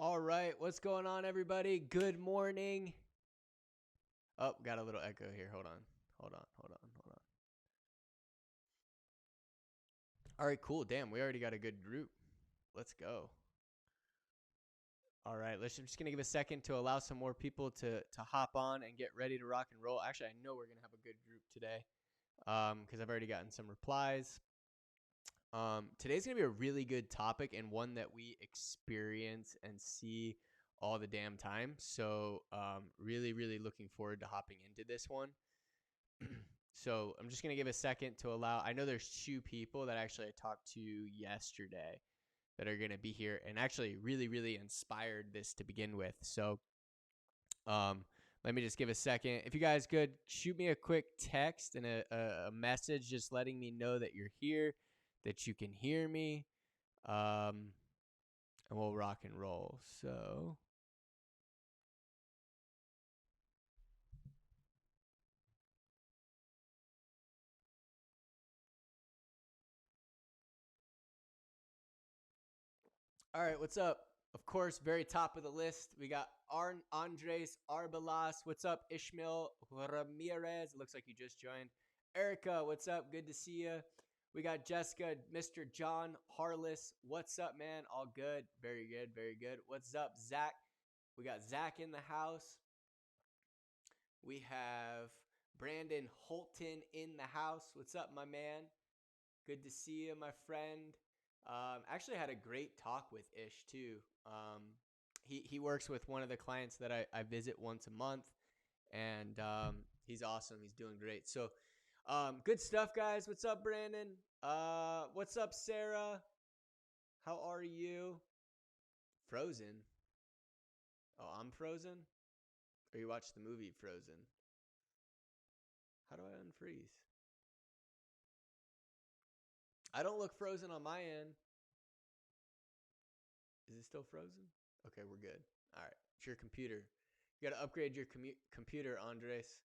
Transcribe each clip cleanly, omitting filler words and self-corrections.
All right, what's going on, everybody? Good morning. Oh, got a little echo here. Hold on. All right, cool. Damn, we already got a good group. Let's go. All right, I'm just gonna give a second to allow some more people to hop on and get ready to rock and roll. Actually, I know we're gonna have a good group today, because I've already gotten some replies. Today's gonna be a really good topic and one that we experience and see all the damn time. So, really looking forward to hopping into this one. So I'm just gonna give a second to allow. I know there's two people that actually I talked to yesterday that are gonna be here, and actually really inspired this to begin with. So, um, let me just give a second. If you guys could shoot me a quick text and a message, just letting me know that you're here, that you can hear me, and we'll rock and roll. So. All right, what's up? Of course, very top of the list, we got Andres Arbelas. What's up, Ishmael Ramirez? It looks like you just joined. Erica, what's up? Good to see you. We got Jessica, Mr. John Harless. What's up, man? All good. Very good. What's up, Zach? We got Zach in the house. We have Brandon Holton in the house. What's up, my man? Good to see you, my friend. Actually had a great talk with Ish too. He works with one of the clients that I visit once a month, and he's awesome. He's doing great. So, good stuff, guys. What's up, Brandon? What's up, Sarah? How are you? Frozen. Oh, I'm frozen. Or you watched the movie Frozen? How do I unfreeze? I don't look frozen on my end. Is it still frozen? Okay, we're good. All right. It's your computer. You got to upgrade your computer, Andres.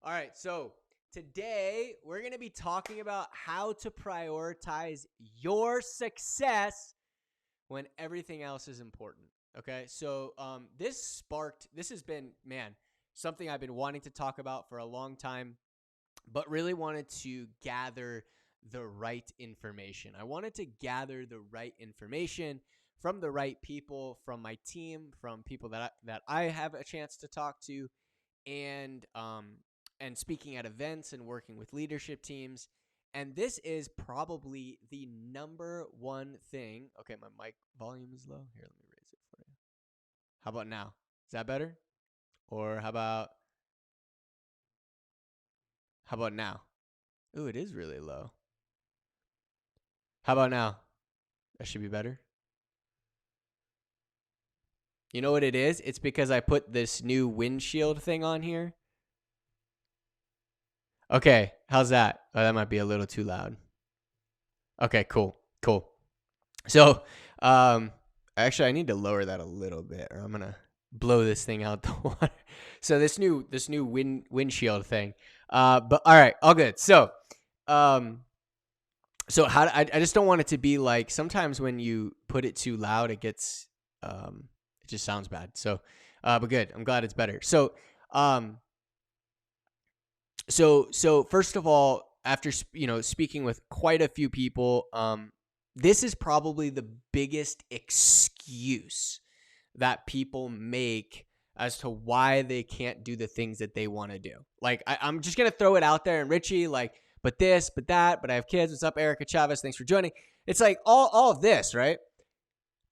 All right. So today we're going to be talking about how to prioritize your success when everything else is important. Okay. So this has been, man, something I've been wanting to talk about for a long time, but really wanted to gather the right information. I wanted to gather the right information from the right people, from my team, from people that I have a chance to talk to, and speaking at events and working with leadership teams. And this is probably the number one thing. Okay, my mic volume is low. Here, let me raise it for you. How about now? Is that better? Or how about now? Ooh, it is really low. How about now? That should be better. You know what it is? It's because I put this new windshield thing on here. Okay, how's that? Oh, that might be a little too loud. Okay, cool. So, actually, I need to lower that a little bit, or I'm gonna blow this thing out the water. So this new windshield thing. But all right, all good. So, I just don't want it to be like sometimes when you put it too loud, it just sounds bad. So, but good. I'm glad it's better. So, first of all, after speaking with quite a few people, this is probably the biggest excuse that people make as to why they can't do the things that they want to do. Like I'm just gonna throw it out there, and Richie, like, but this, but that, but I have kids. What's up, Erica Chavez? Thanks for joining. It's like all of this, right?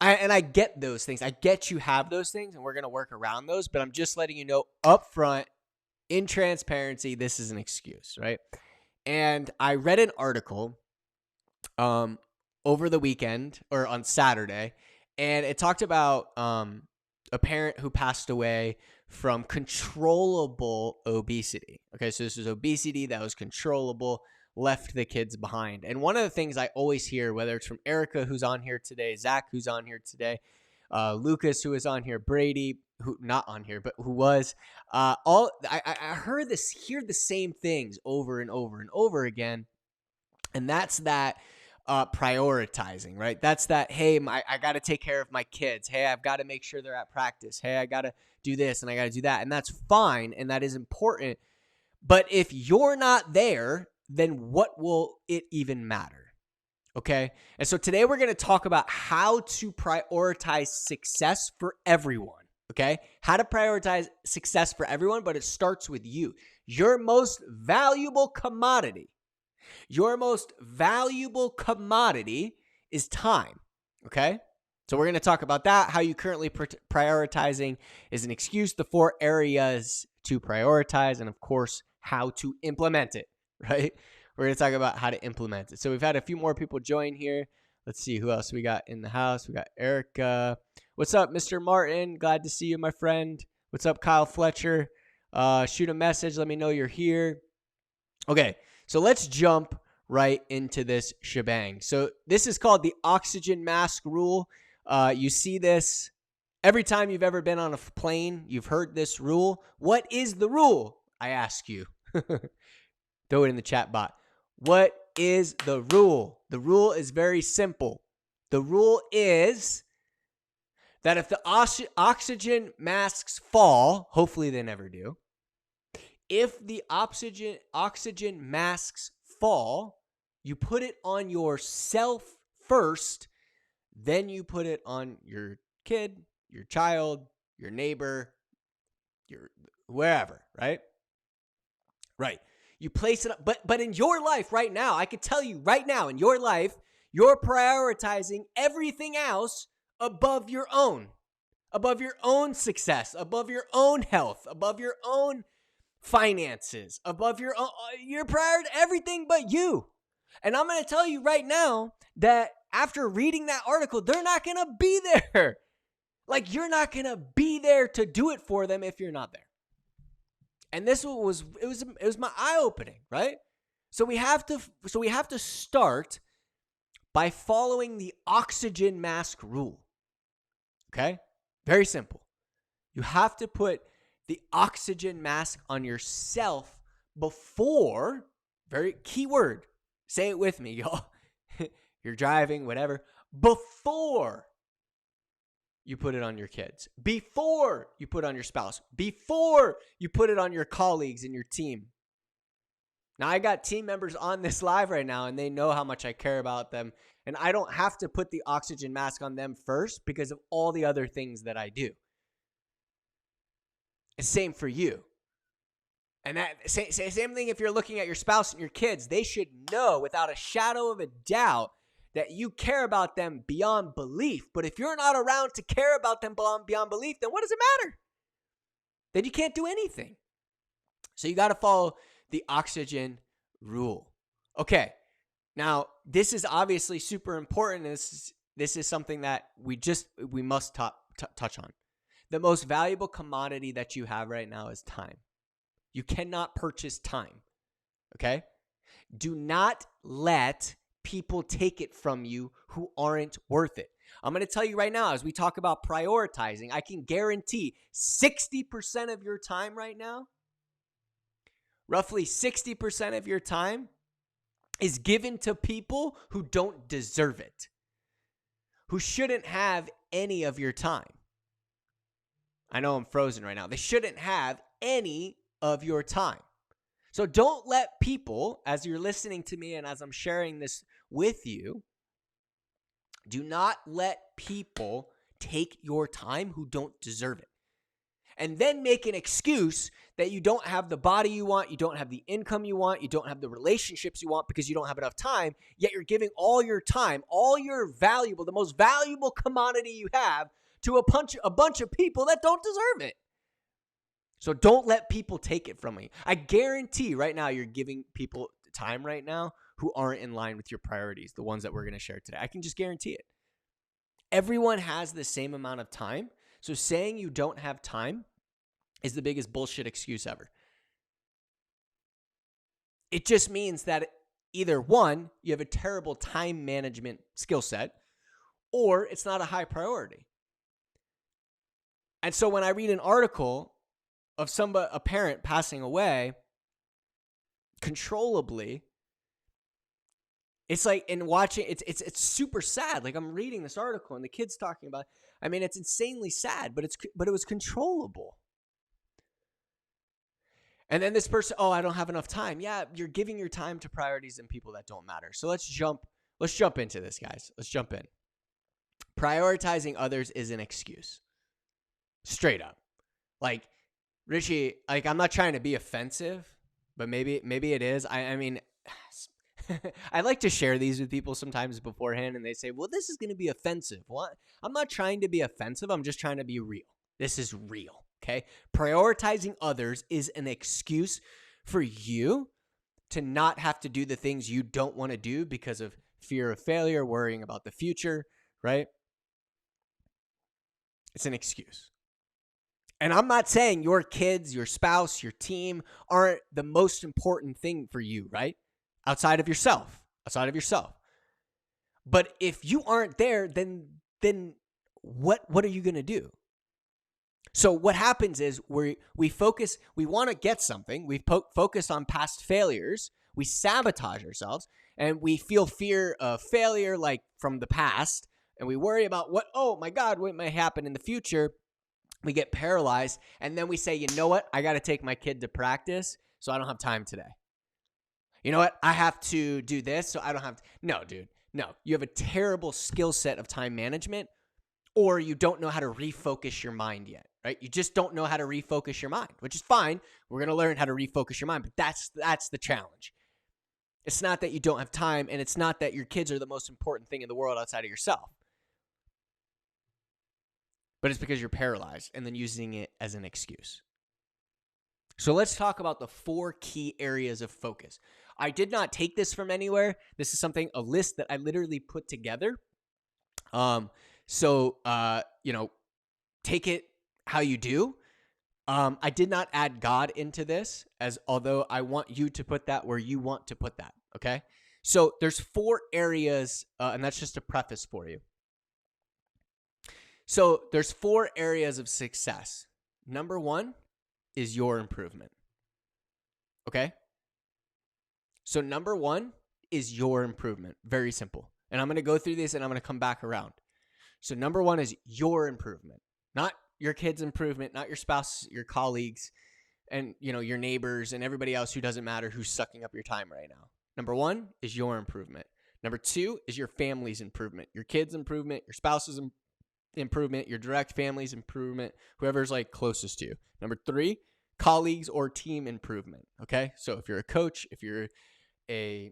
I get those things. I get you have those things, and we're gonna work around those. But I'm just letting you know up front, in transparency, this is an excuse, right? And I read an article over the weekend or on Saturday, and it talked about a parent who passed away from controllable obesity. Okay, so this was obesity that was controllable, left the kids behind. And one of the things I always hear, whether it's from Erica, who's on here today, Zach, who's on here today, Lucas, who is on here, Brady, who not on here, but who was, I hear the same things over and over and over again. And that's that prioritizing, right? That's that, hey, I got to take care of my kids. Hey, I've got to make sure they're at practice. Hey, I got to do this and I got to do that. And that's fine. And that is important. But if you're not there, then what will it even matter? Okay. And so today we're going to talk about how to prioritize success for everyone. Okay. How to prioritize success for everyone, but it starts with you. Your most valuable commodity. Your most valuable commodity is time. Okay. So we're going to talk about that. How you currently prioritizing is an excuse, the 4 areas to prioritize, and of course, how to implement it, right? We're going to talk about how to implement it. So we've had a few more people join here. Let's see who else we got in the house. We got Erica. What's up, Mr. Martin? Glad to see you, my friend. What's up, Kyle Fletcher? Shoot a message. Let me know you're here. Okay, so let's jump right into this shebang. So this is called the oxygen mask rule. You see this every time you've ever been on a plane. You've heard this rule. What is the rule? I ask you. Throw it in the chat bot. What is the rule? The rule is very simple. The rule is that if the oxygen masks fall, hopefully they never do. If the oxygen masks fall, you put it on yourself first, then you put it on your kid, your child, your neighbor, your wherever, right? Right. You place it up, but in your life right now, I could tell you right now, in your life, you're prioritizing everything else above your own success, above your own health, above your own finances, above your own, you're prior to everything but you. And I'm going to tell you right now that after reading that article, they're not going to be there. Like, you're not going to be there to do it for them if you're not there. And this was my eye-opening, right? So we have to start by following the oxygen mask rule. Okay? Very simple. You have to put the oxygen mask on yourself before, very key word. Say it with me, y'all. You're driving, whatever. Before you put it on your kids, before you put it on your spouse, before you put it on your colleagues and your team. Now, I got team members on this live right now, and they know how much I care about them, and I don't have to put the oxygen mask on them first because of all the other things that I do. It's same for you. And that same thing if you're looking at your spouse and your kids. They should know without a shadow of a doubt that you care about them beyond belief. But if you're not around to care about them beyond belief, then what does it matter? Then you can't do anything. So you got to follow the oxygen rule. Okay. Now, this is obviously super important. This is something that we must touch on. The most valuable commodity that you have right now is time. You cannot purchase time. Okay? Do not let people take it from you who aren't worth it. I'm going to tell you right now, as we talk about prioritizing, I can guarantee 60% of your time right now, roughly 60% of your time is given to people who don't deserve it, who shouldn't have any of your time. I know I'm frozen right now. They shouldn't have any of your time. So don't let people, as you're listening to me and as I'm sharing this with you, do not let people take your time who don't deserve it. And then make an excuse that you don't have the body you want, you don't have the income you want, you don't have the relationships you want because you don't have enough time, yet you're giving all your time, all your valuable, the most valuable commodity you have to a bunch of people that don't deserve it. So don't let people take it from you. I guarantee right now you're giving people time right now who aren't in line with your priorities, the ones that we're going to share today. I can just guarantee it. Everyone has the same amount of time. So saying you don't have time is the biggest bullshit excuse ever. It just means that either one, you have a terrible time management skill set, or it's not a high priority. And so when I read an article of a parent passing away controllably, It's like in watching, it's super sad. Like I'm reading this article and the kid's talking about. I mean, it's insanely sad, but it was controllable. And then this person, oh, I don't have enough time. Yeah, you're giving your time to priorities and people that don't matter. So let's jump into this, guys. Let's jump in. Prioritizing others is an excuse. Straight up. Like, Richie, like I'm not trying to be offensive, but maybe it is. I mean, I like to share these with people sometimes beforehand, and they say, well, this is going to be offensive. What? I'm not trying to be offensive. I'm just trying to be real. This is real, okay? Prioritizing others is an excuse for you to not have to do the things you don't want to do because of fear of failure, worrying about the future, right? It's an excuse. And I'm not saying your kids, your spouse, your team aren't the most important thing for you, right? Outside of yourself. But if you aren't there, then what are you going to do? So what happens is we focus, we want to get something, we focus on past failures, we sabotage ourselves, and we feel fear of failure like from the past, and we worry about oh my God, what might happen in the future. We get paralyzed, and then we say, you know what? I got to take my kid to practice, so I don't have time today. You know what? I have to do this, so I don't have to. No, dude. No. You have a terrible skill set of time management, or you don't know how to refocus your mind yet, right? You just don't know how to refocus your mind, which is fine. We're going to learn how to refocus your mind, but that's the challenge. It's not that you don't have time, and it's not that your kids are the most important thing in the world outside of yourself. But it's because you're paralyzed and then using it as an excuse. So let's talk about the 4 key areas of focus. I did not take this from anywhere. This is a list that I literally put together. Take it how you do. I did not add God into this, although I want you to put that where you want to put that, okay? So there's 4 areas, and that's just a preface for you. So there's 4 areas of success. Number 1 is your improvement. Okay? So number 1 is your improvement. Very simple. And I'm going to go through this and I'm going to come back around. So number 1 is your improvement. Not your kid's improvement, not your spouse, your colleagues, and your neighbors and everybody else who doesn't matter who's sucking up your time right now. Number 1 is your improvement. Number 2 is your family's improvement. Your kid's improvement, your spouse's improvement, your direct family's improvement, whoever's like closest to you. Number 3, colleagues or team improvement. Okay. So if you're a coach, if you're if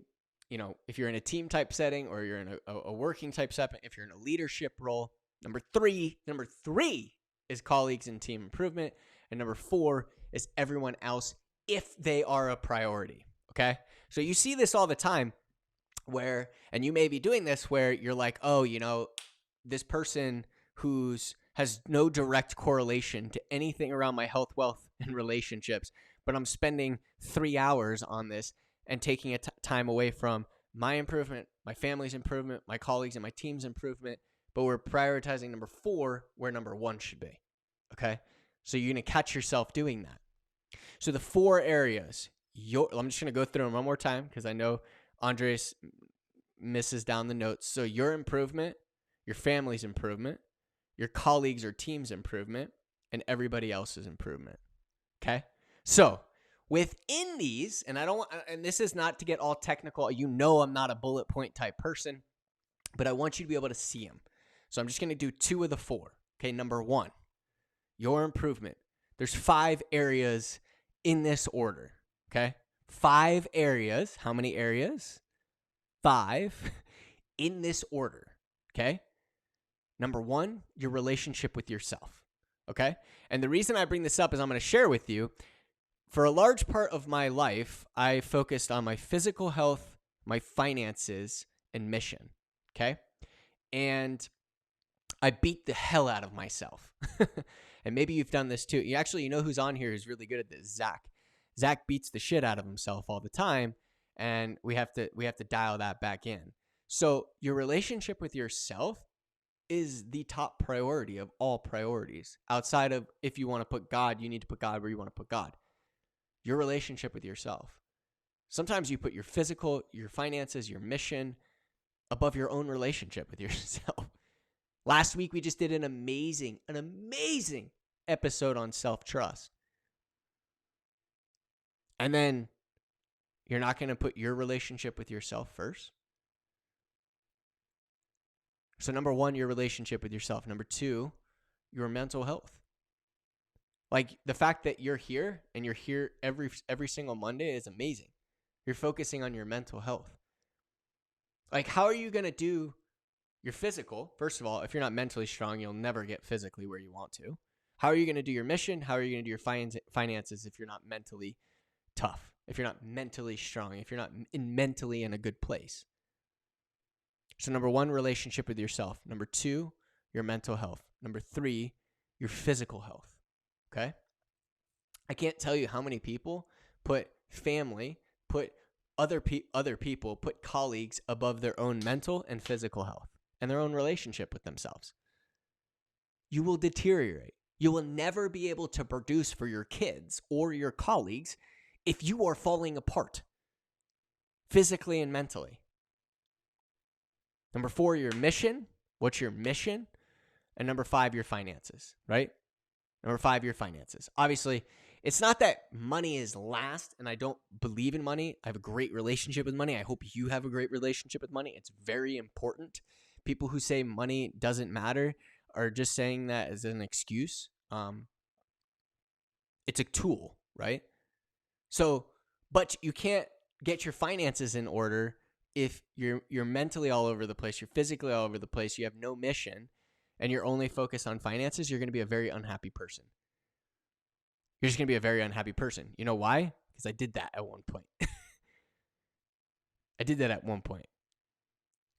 you're in a team type setting, or you're in a working type setting, if you're in a leadership role, number three is colleagues and team improvement. And number 4 is everyone else if they are a priority. Okay. So you see this all the time and you may be doing this where you're like, oh, this person has no direct correlation to anything around my health, wealth, and relationships, but I'm spending 3 hours on this and taking time away from my improvement, my family's improvement, my colleagues and my team's improvement, but we're prioritizing number 4 where number 1 should be, okay? So you're going to catch yourself doing that. So the 4 areas, I'm just going to go through them one more time because I know Andres misses down the notes. So your improvement, your family's improvement, your colleagues or team's improvement, and everybody else's improvement. Okay? So within these, and this is not to get all technical. I'm not a bullet point type person, but I want you to be able to see them. So I'm just going to do 2 of the 4. Okay? Number 1, your improvement. There's 5 areas in this order. Okay? 5 areas. How many areas? 5 in this order. Okay? Number 1, your relationship with yourself, okay? And the reason I bring this up is I'm going to share with you, for a large part of my life, I focused on my physical health, my finances, and mission, okay? And I beat the hell out of myself. And maybe you've done this too. You know who's on here who's really good at this? Zach. Zach beats the shit out of himself all the time, and we have to dial that back in. So your relationship with yourself is the top priority of all priorities. Outside of, if you want to put God, you need to put God where you want to put God. Your relationship with yourself. Sometimes you put your physical, your finances, your mission, above your own relationship with yourself. Last week, we just did an amazing episode on self-trust. And then you're not going to put your relationship with yourself first. So number one, your relationship with yourself. Number two, your mental health. Like the fact that you're here and you're here every single Monday is amazing. You're focusing on your mental health. Like, how are you going to do your physical? First of all, if you're not mentally strong, you'll never get physically where you want to. How are you going to do your mission? How are you going to do your finances if you're not mentally tough, if you're not mentally strong, if you're not mentally in a good place? So number one, relationship with yourself. Number two, your mental health. Number three, your physical health. Okay? I can't tell you how many people put family, put other people, put colleagues above their own mental and physical health and their own relationship with themselves. You will deteriorate. You will never be able to produce for your kids or your colleagues if you are falling apart physically and mentally. Number four, your mission. What's your mission? And number five, your finances, right? Number five, your finances. Obviously, it's not that money is last, and I don't believe in money. I have a great relationship with money. I hope you have a great relationship with money. It's very important. People who say money doesn't matter are just saying that as an excuse. It's a tool, right? So, but you can't get your finances in order if you're mentally all over the place, you're physically all over the place, you have no mission, and you're only focused on finances. You're going to be a very unhappy person. You're just going to be a very unhappy person. You know why? Because I did that at one point.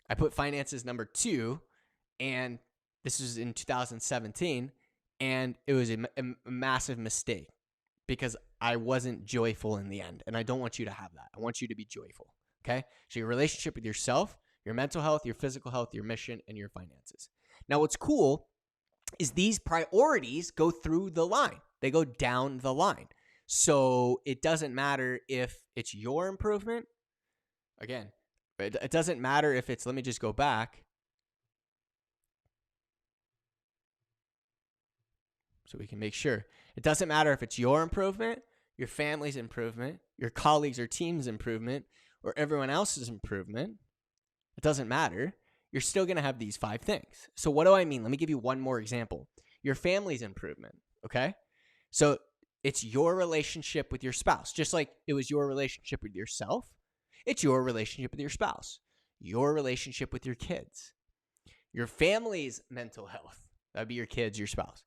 I put finances number two, and this was in 2017, and it was a massive mistake because I wasn't joyful in the end, and I don't want you to have that. I want you to be joyful, okay? So your relationship with yourself, your mental health, your physical health, your mission, and your finances. Now, what's cool is these priorities go through the line. They go down the line. So it doesn't matter if it's your improvement. Again, it doesn't matter if it's, let me just go back. So we can make sure. It doesn't matter if it's your improvement, your family's improvement, your colleagues or team's improvement, or everyone else's improvement. It doesn't matter. You're still going to have these five things. So what do I mean? Let me give you one more example. Your family's improvement, okay? So it's your relationship with your spouse. Just like it was your relationship with yourself, it's your relationship with your spouse, your relationship with your kids, your family's mental health. That would be your kids, your spouse.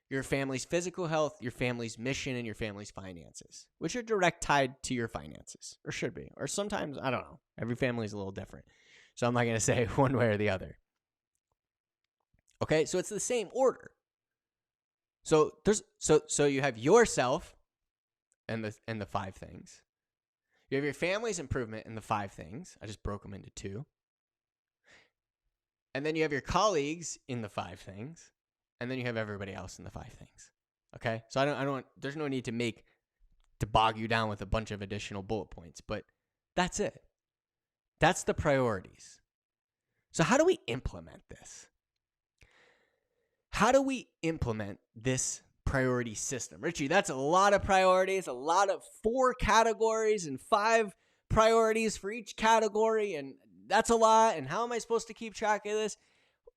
Your family's physical health, your family's mission, and your family's finances, which are direct tied to your finances, or should be. Or sometimes, I don't know. Every family is a little different. So I'm not going to say one way or the other. Okay, so it's the same order. So you have yourself and the five things. You have your family's improvement and the five things. I just broke them into two. And then you have your colleagues in the five things. And then you have everybody else in the five things. Okay? So I don't there's no need to bog you down with a bunch of additional bullet points, but that's it. That's the priorities. So how do we implement this? How do we implement this priority system? Richie, that's a lot of priorities, a lot of 4 categories and 5 priorities for each category, and that's a lot, and how am I supposed to keep track of this?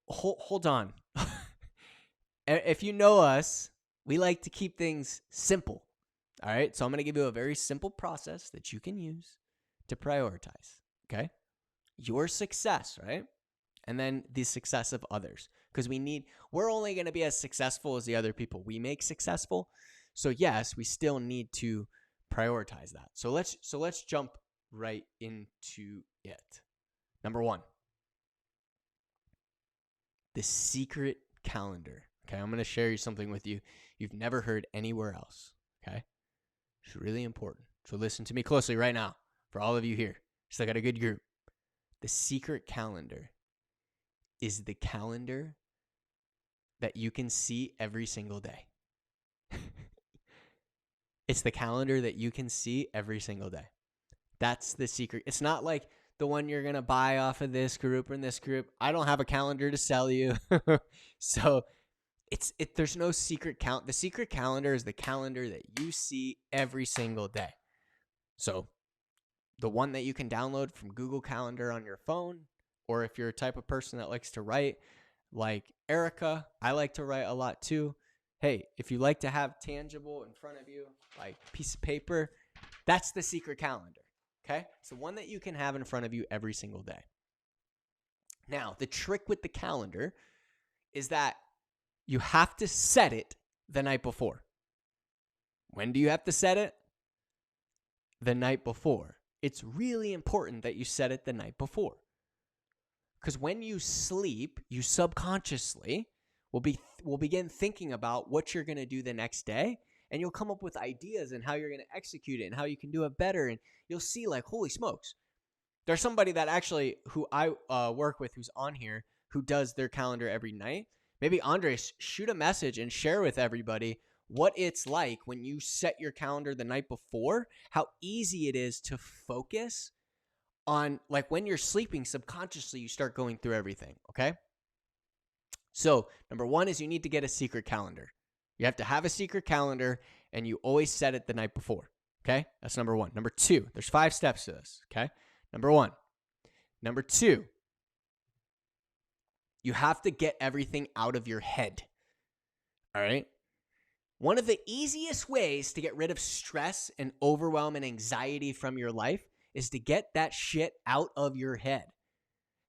Hold on. If you know us, we like to keep things simple. All right? So I'm going to give you a very simple process that you can use to prioritize, okay? Your success, right? And then the success of others. Because we're only going to be as successful as the other people we make successful. So yes, we still need to prioritize that. So let's jump right into it. Number 1, the secret calendar. Okay, I'm going to share you something with you you've never heard anywhere else. Okay, it's really important. So listen to me closely right now. For all of you here, still got a good group. The secret calendar is the calendar that you can see every single day. It's the calendar that you can see every single day. That's the secret. It's not like the one you're going to buy off of this group or in this group. I don't have a calendar to sell you. So there's no secret count. The secret calendar is the calendar that you see every single day. So the one that you can download from Google Calendar on your phone, or if you're a type of person that likes to write, like Erica, I like to write a lot too. Hey, if you like to have tangible in front of you, like a piece of paper, that's the secret calendar, okay? It's the one that you can have in front of you every single day. Now, the trick with the calendar is that you have to set it the night before. When do you have to set it? The night before. It's really important that you set it the night before. Because when you sleep, you subconsciously will begin thinking about what you're going to do the next day, and you'll come up with ideas and how you're going to execute it and how you can do it better, and you'll see like, holy smokes. There's somebody that actually who I work with who's on here who does their calendar every night. Maybe Andres, shoot a message and share with everybody what it's like when you set your calendar the night before, how easy it is to focus on, like when you're sleeping, subconsciously you start going through everything, okay? So number one is you need to get a secret calendar. You have to have a secret calendar, and you always set it the night before, okay? That's number one. Number two, there's 5 steps to this, okay? Number one. Number two, you have to get everything out of your head, all right? One of the easiest ways to get rid of stress and overwhelm and anxiety from your life is to get that shit out of your head.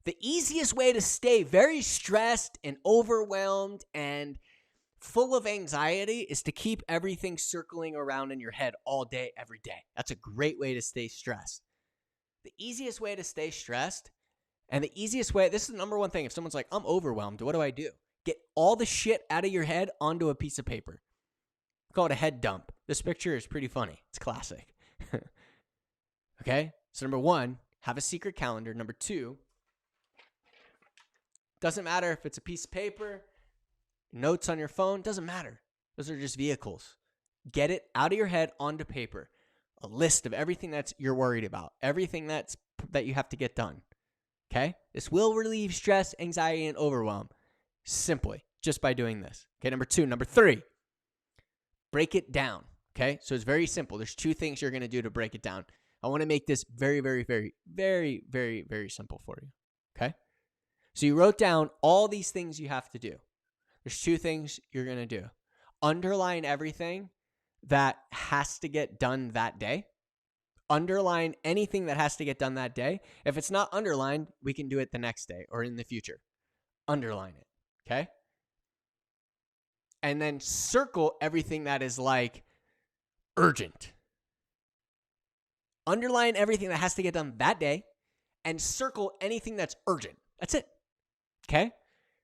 The easiest way to stay very stressed and overwhelmed and full of anxiety is to keep everything circling around in your head all day, every day. That's a great way to stay stressed. The easiest way to stay stressed, and the easiest way, this is the number one thing. If someone's like, I'm overwhelmed, what do I do? Get all the shit out of your head onto a piece of paper. Call it a head dump. This picture is pretty funny. It's classic. Okay? So number one, have a secret calendar. Number two, doesn't matter if it's a piece of paper, notes on your phone, doesn't matter. Those are just vehicles. Get it out of your head onto paper. A list of everything that you're worried about, everything that you have to get done. Okay? This will relieve stress, anxiety, and overwhelm simply just by doing this. Okay, number two. Number three, break it down. Okay? So it's very simple. There's 2 things you're going to do to break it down. I want to make this very, very, very, very, very, very simple for you. Okay? So you wrote down all these things you have to do. There's 2 things you're going to do. Underline everything that has to get done that day. Underline anything that has to get done that day. If it's not underlined, we can do it the next day or in the future. Underline it. Okay? And then circle everything that is like urgent. Underline everything that has to get done that day and circle anything that's urgent. That's it. Okay?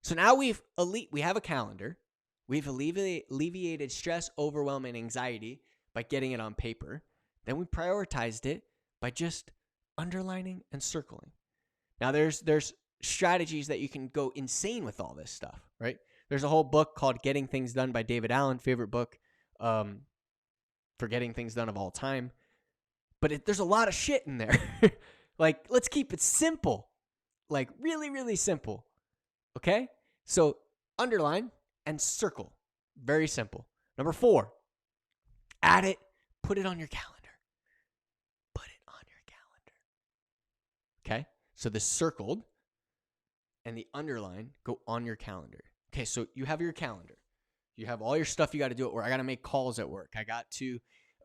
So now we have a calendar. We've alleviated stress, overwhelm, and anxiety by getting it on paper. Then we prioritized it by just underlining and circling. Now there's strategies that you can go insane with all this stuff, right? There's a whole book called Getting Things Done by David Allen, favorite book for getting things done of all time. But there's a lot of shit in there. Like, let's keep it simple. Like, really, really simple. Okay? So, underline and circle. Very simple. Number 4, add it, put it on your calendar. Put it on your calendar. Okay? So, the circled and the underline go on your calendar. Okay, so you have your calendar. You have all your stuff you got to do at work. I got to make calls at work. I got to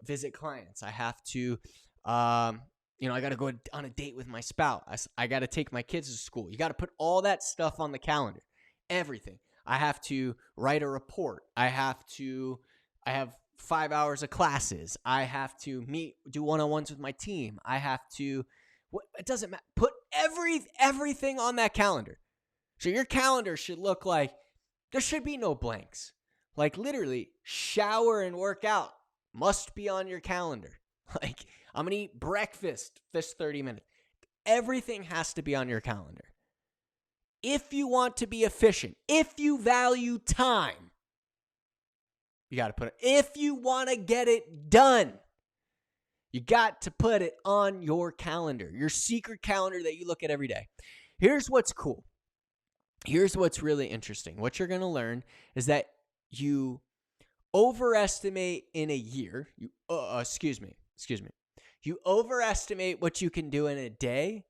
visit clients. I have to, I got to go on a date with my spouse. I got to take my kids to school. You got to put all that stuff on the calendar. Everything. I have to write a report. I have 5 hours of classes. I have to do one-on-ones with my team. I have to, it doesn't matter. Put everything on that calendar. So your calendar should look like, there should be no blanks. Like literally, shower and work out must be on your calendar. Like, I'm going to eat breakfast this 30 minutes. Everything has to be on your calendar. If you want to be efficient, if you value time, you got to put it. If you want to get it done, You got to put it on your calendar, your secret calendar that you look at every day. Here's what's cool. Here's what's really interesting. What you're going to learn is that you overestimate in a year. Excuse me. You overestimate what you can do in a day,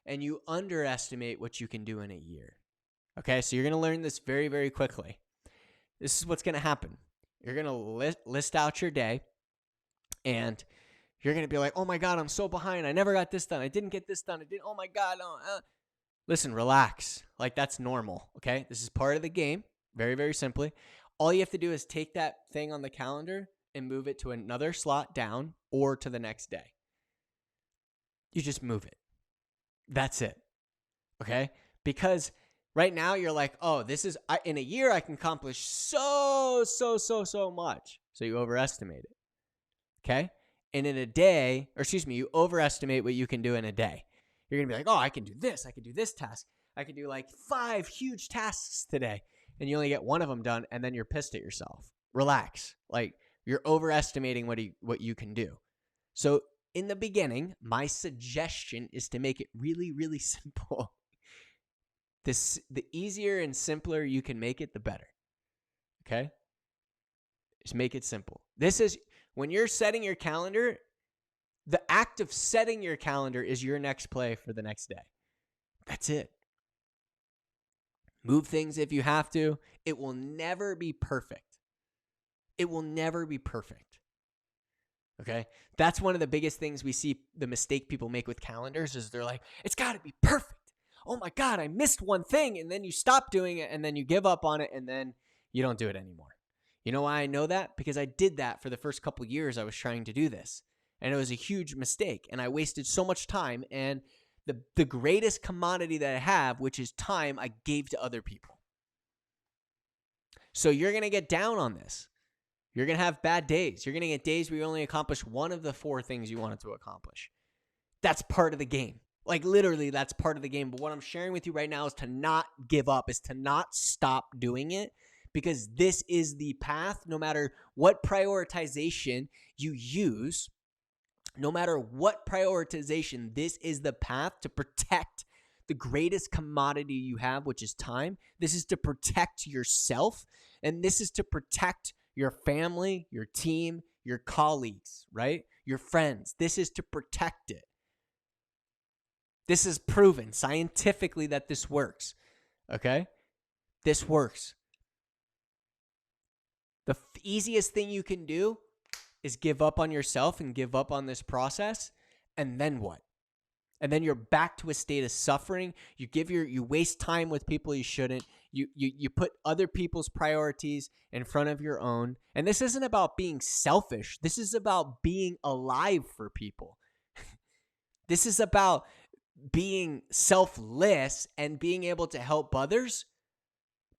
and you underestimate what you can do in a year. Okay, so you're going to learn this very, very quickly. This is what's going to happen. You're going to list out your day, and you're going to be like, oh my God, I'm so behind. I never got this done. I didn't get this done. Oh my God. Listen, relax. Like, that's normal, okay? This is part of the game, very, very simply. All you have to do is take that thing on the calendar and move it to another slot down or to the next day. You just move it. That's it, okay? Because right now you're like, oh, in a year I can accomplish so much. So you overestimate it, okay? And in a day, you overestimate what you can do in a day. You're going to be like, oh, I can do this. I can do this task. I can do like 5 huge tasks today. And you only get one of them done, and then you're pissed at yourself. Relax. Like, you're overestimating what you can do. So in the beginning, my suggestion is to make it really, really simple. The easier and simpler you can make it, the better. Okay? Just make it simple. This is, when you're setting your calendar, the act of setting your calendar is your next play for the next day. That's it. Move things if you have to. It will never be perfect. It will never be perfect. Okay? That's one of the biggest things we see, the mistake people make with calendars, is they're like, it's got to be perfect. Oh my God, I missed one thing. And then you stop doing it, and then you give up on it, and then you don't do it anymore. You know why I know that? Because I did that for the first couple of years I was trying to do this. And it was a huge mistake. And I wasted so much time. And the greatest commodity that I have, which is time, I gave to other people. So you're going to get down on this. You're going to have bad days. You're going to get days where you only accomplish one of the 4 things you wanted to accomplish. That's part of the game. Like, literally, that's part of the game. But what I'm sharing with you right now is to not give up, is to not stop doing it, because this is the path. No matter what prioritization you use, no matter what prioritization, this is the path to protect the greatest commodity you have, which is time. This is to protect yourself, and this is to protect your family, your team, your colleagues, right? Your friends. This is to protect it. This is proven scientifically that this works, okay? This works. The easiest thing you can do is give up on yourself and give up on this process, and then what? And then you're back to a state of suffering. You waste time with people you shouldn't. You put other people's priorities in front of your own. And this isn't about being selfish. This is about being alive for people. This is about being selfless and being able to help others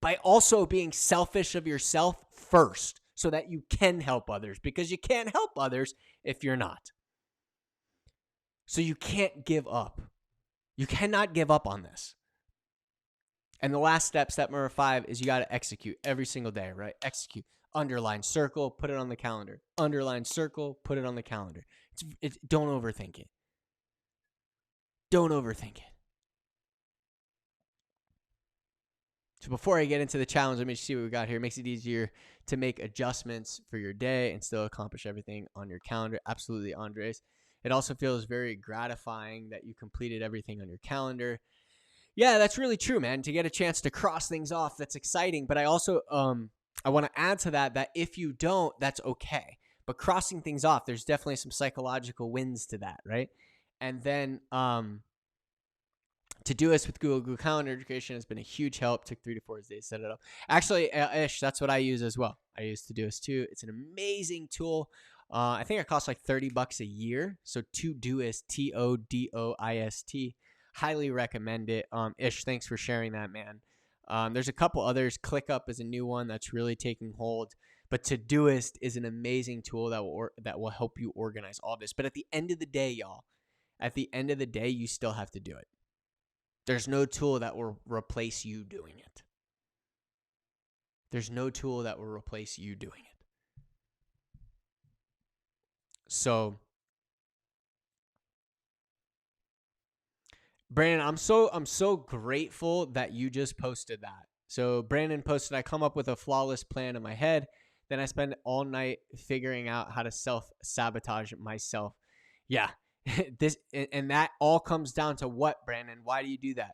by also being selfish of yourself first, so that you can help others, because you can't help others if you're not. So you can't give up. You cannot give up on this. And the last step number 5, is you got to execute every single day, right? Execute. Underline, circle, put it on the calendar. Underline, circle, put it on the calendar. Don't overthink it. Don't overthink it. So before I get into the challenge, let me see what we got here. It makes it easier to make adjustments for your day and still accomplish everything on your calendar. Absolutely, Andres. It also feels very gratifying that you completed everything on your calendar. Yeah, that's really true, man. To get a chance to cross things off, that's exciting. But I also I want to add to that if you don't, that's okay. But crossing things off, there's definitely some psychological wins to that, right? And then Todoist with Google Calendar integration has been a huge help. Took 3 to 4 days to set it up. Actually, Ish, that's what I use as well. I use Todoist too. It's an amazing tool. I think it costs like $30 a year. So Todoist, Todoist. Highly recommend it. Ish, thanks for sharing that, man. There's a couple others. ClickUp is a new one that's really taking hold. But Todoist is an amazing tool that will help you organize all this. But at the end of the day, y'all, you still have to do it. There's no tool that will replace you doing it. There's no tool that will replace you doing it. So Brandon, I'm so grateful that you just posted that. So Brandon posted, I come up with a flawless plan in my head. Then I spend all night figuring out how to self-sabotage myself. Yeah. And that all comes down to what, Brandon? Why do you do that?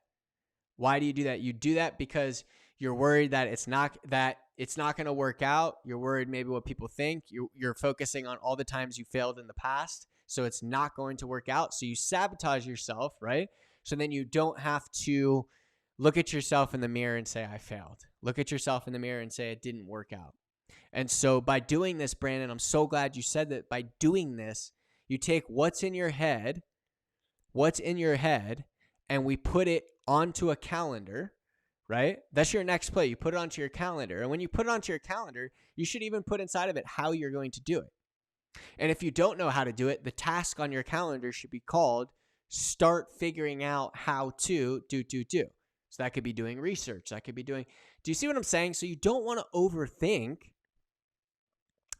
Why do you do that? You do that because you're worried that it's not going to work out. You're worried maybe what people think. You're focusing on all the times you failed in the past, so it's not going to work out. So you sabotage yourself, right? So then you don't have to look at yourself in the mirror and say, I failed. Look at yourself in the mirror and say, it didn't work out. And so by doing this, Brandon, I'm so glad you said that. By doing this, you take what's in your head, and we put it onto a calendar, right? That's your next play. You put it onto your calendar. And when you put it onto your calendar, you should even put inside of it how you're going to do it. And if you don't know how to do it, the task on your calendar should be called start figuring out how to do. So that could be doing research. That could be doing, do you see what I'm saying? So you don't want to overthink.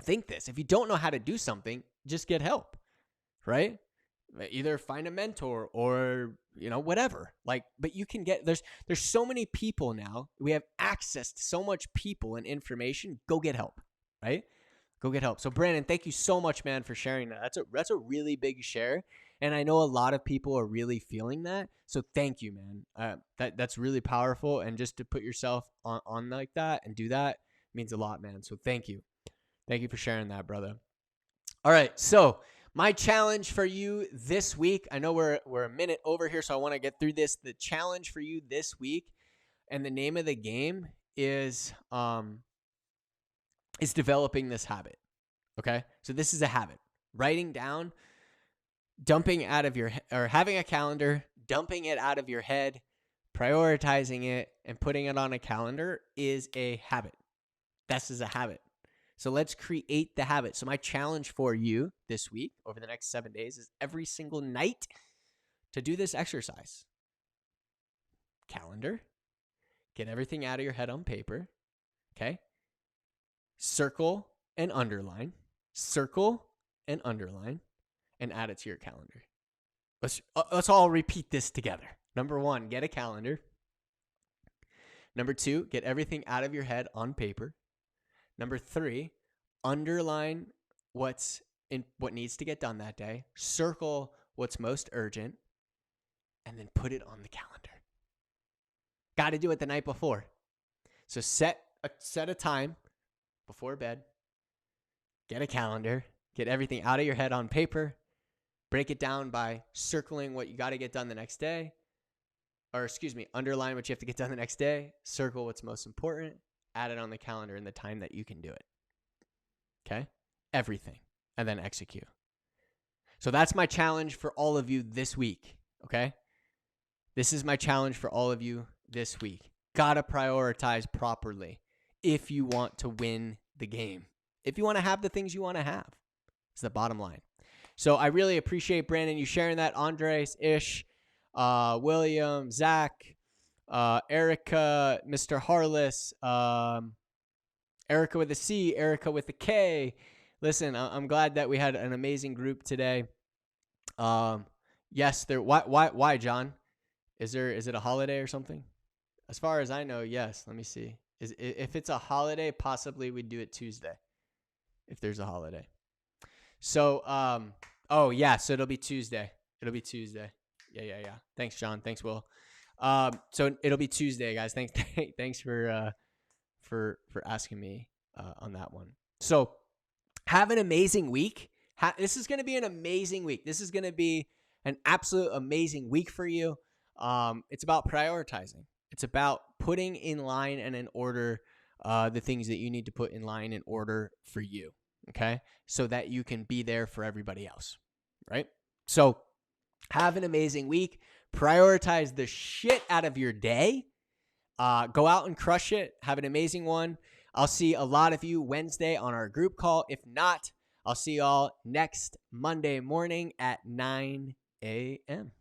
Think this. If you don't know how to do something, just get help, right? Either find a mentor or, whatever. But you can get, there's so many people now. We have access to so much people and information. Go get help, right? Go get help. So Brandon, thank you so much, man, for sharing that. That's a really big share. And I know a lot of people are really feeling that. So thank you, man. That's really powerful. And just to put yourself on like that and do that means a lot, man. So thank you. Thank you for sharing that, brother. All right. So my challenge for you this week, I know we're a minute over here, so I want to get through this. The challenge for you this week, and the name of the game is developing this habit. Okay? So this is a habit. Writing down, dumping out of your or having a calendar, dumping it out of your head, prioritizing it, and putting it on a calendar is a habit. This is a habit. So let's create the habit. So my challenge for you this week, over the next 7 days, is every single night to do this exercise. Calendar. Get everything out of your head on paper. Okay? Circle and underline. Circle and underline. And add it to your calendar. Let's all repeat this together. Number 1, get a calendar. Number 2, get everything out of your head on paper. Number 3, underline what needs to get done that day. Circle what's most urgent, and then put it on the calendar. Got to do it the night before. So set a time before bed. Get a calendar. Get everything out of your head on paper. Break it down by circling what you got to get done the next day. Underline what you have to get done the next day. Circle what's most important. Add it on the calendar in the time that you can do it. Okay? Everything. And then execute. So that's my challenge for all of you this week. Okay? This is my challenge for all of you this week. Gotta prioritize properly if you want to win the game. If you want to have the things you want to have. It's the bottom line. So I really appreciate, Brandon, you sharing that. Andres, Ish, William, Zach, Erica, Mr. Harless, Erica with a C, Erica with a K. Listen, I'm glad that we had an amazing group today. Yes, why, John? Is it a holiday or something? As far as I know, yes. Let me see. If it's a holiday, possibly we'd do it Tuesday. If there's a holiday. So, so it'll be Tuesday. Yeah. Thanks, John. Thanks, Will. So it'll be Tuesday, guys. Thanks for asking me on that one. So have an amazing week. This is going to be an amazing week. This is going to be an absolute amazing week for you. It's about prioritizing. It's about putting in line and in order the things that you need to put in line in order for you. Okay? So that you can be there for everybody else. Right? So have an amazing week. Prioritize the shit out of your day. Go out and crush it. Have an amazing one. I'll see a lot of you Wednesday on our group call. If not, I'll see y'all next Monday morning at 9 a.m.